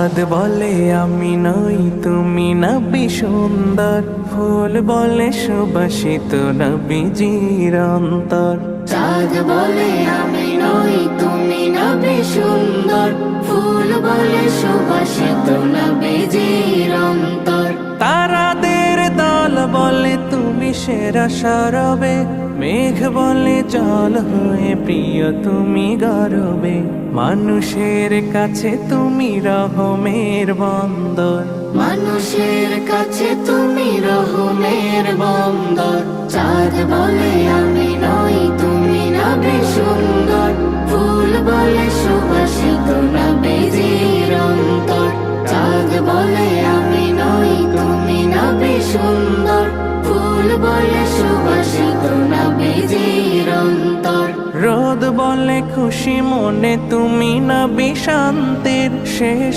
চাঁদ বলে আমি নই তুমি নবী সুন্দর, ফুল বলে সুবাসিত নবীজির অন্তর। চাঁদ বলে আমি নই তুমি নবী সুন্দর, ফুল বলে সুবাসিত নবীজির অন্তর। তারাদের দল বলে তুমি সেরা সরবে, মেঘ বলে জল হয়ে প্রিয় তুমি গরবে। মানুষের কাছে তুমি রহমের বন্দর, মানুষের কাছে তুমি রহমের বন্দর। চাঁদ বলে আমি নই তুমি নবী সুন্দর, ফুল বলে সুবাসিত নবীজির অন্তর। চাঁদ বলে আমি নই তুমি নবী সুন্দর, ফুল বলে সুবাসিত নবীজির অন্তর। রোদ বলে খুশি মনে তুমি নবী শান্তির শেষ